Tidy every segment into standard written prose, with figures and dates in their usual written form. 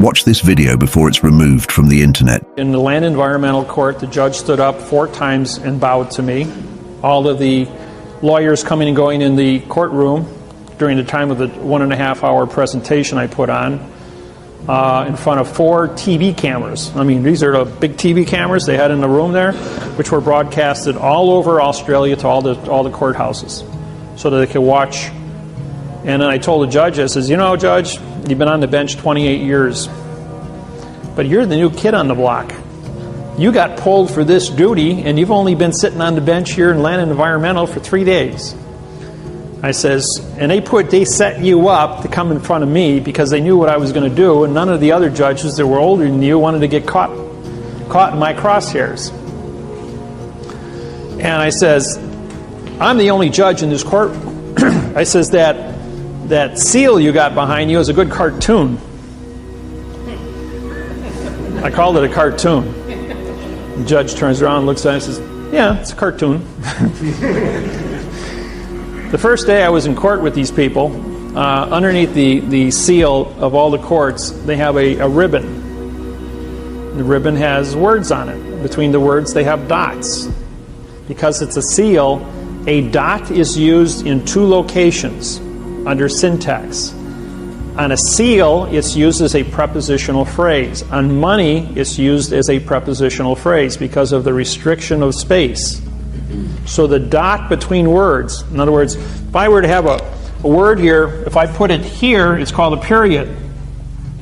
Watch this video before it's removed from the internet. In the Land Environmental Court, the judge stood up 4 times and bowed to me. All of the lawyers coming and going in the courtroom during the time of the 1.5-hour presentation I put on in front of 4 TV cameras. I mean, these are the big TV cameras they had in the room there, which were broadcasted all over Australia to all the courthouses so that they could watch. And then I told the judge, I says, you know, Judge, you've been on the bench 28 years, but you're the new kid on the block. You got pulled for this duty, and you've only been sitting on the bench here in Land and Environmental for 3 days. I says, and they set you up to come in front of me because they knew what I was going to do, and none of the other judges that were older than you wanted to get caught in my crosshairs. And I says, I'm the only judge in this court. I says that seal you got behind you is a good cartoon. I called it a cartoon. The judge turns around and looks at it and says, yeah, it's a cartoon. The first day I was in court with these people, underneath the seal of all the courts, they have a ribbon. The ribbon has words on it. Between the words, they have dots. Because it's a seal, a dot is used in 2 locations under syntax. On a seal, it's used as a prepositional phrase. On money, it's used as a prepositional phrase because of the restriction of space. So the dot between words, in other words, if I were to have a word here, if I put it here, it's called a period.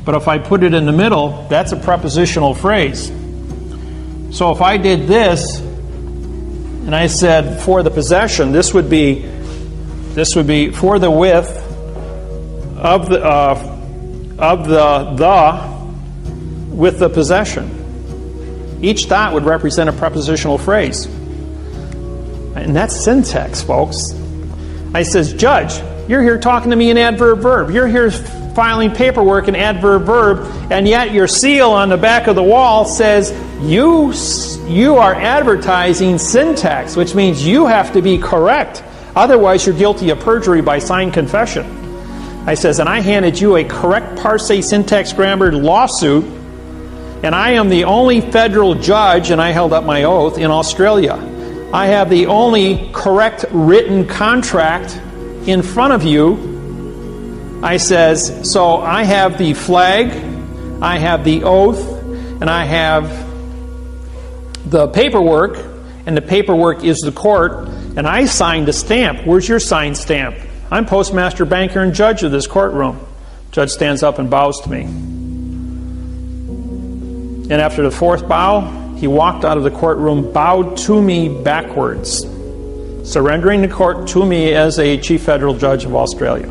But if I put it in the middle, that's a prepositional phrase. So if I did this, and I said for the possession, this would be for the width of with the possession. Each dot would represent a prepositional phrase. And that's syntax, folks. I says, Judge, you're here talking to me in adverb verb. You're here filing paperwork in adverb verb, and yet your seal on the back of the wall says you are advertising syntax, which means you have to be correct. Otherwise, you're guilty of perjury by signed confession. I says, and I handed you a correct parse syntax grammar lawsuit, and I am the only federal judge, and I held up my oath, in Australia. I have the only correct written contract in front of you. I says, so I have the flag, I have the oath, and I have the paperwork, and the paperwork is the court, and I signed a stamp. Where's your signed stamp? I'm postmaster, banker, and judge of this courtroom. Judge stands up and bows to me. And after the 4th bow, he walked out of the courtroom, bowed to me backwards, surrendering the court to me as a chief federal judge of Australia.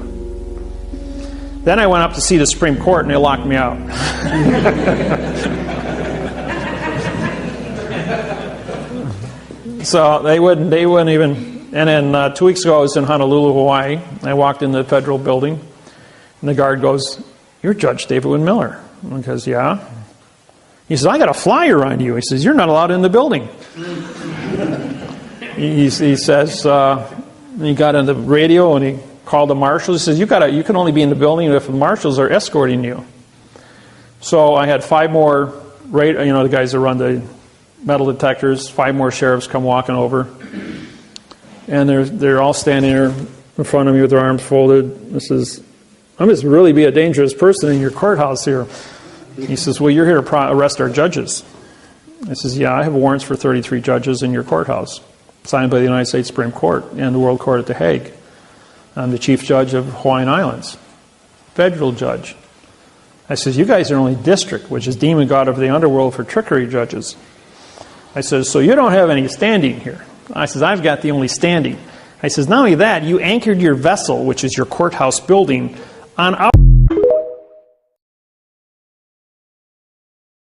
Then I went up to see the Supreme Court, and they locked me out. So they wouldn't even. And then 2 weeks ago, I was in Honolulu, Hawaii. I walked in the federal building, and the guard goes, "You're Judge David Wynn Miller." And I goes, "Yeah." He says, "I got a flyer on you." He says, "You're not allowed in the building." He says, he got on the radio and he called the marshals. He says, you can only be in the building if the marshals are escorting you. So I had 5 more, the guys that run the metal detectors, 5 more sheriffs come walking over. And they're all standing there in front of me with their arms folded. This is, I must really be a dangerous person in your courthouse here. He says, "Well, you're here to arrest our judges." I says, "Yeah, I have warrants for 33 judges in your courthouse, signed by the United States Supreme Court and the World Court at The Hague. I'm the chief judge of Hawaiian Islands, federal judge." I says, "You guys are only district, which is demon god of the underworld for trickery judges." I says, "So you don't have any standing here." I says, "I've got the only standing." I says, "Not only that, you anchored your vessel, which is your courthouse building, on our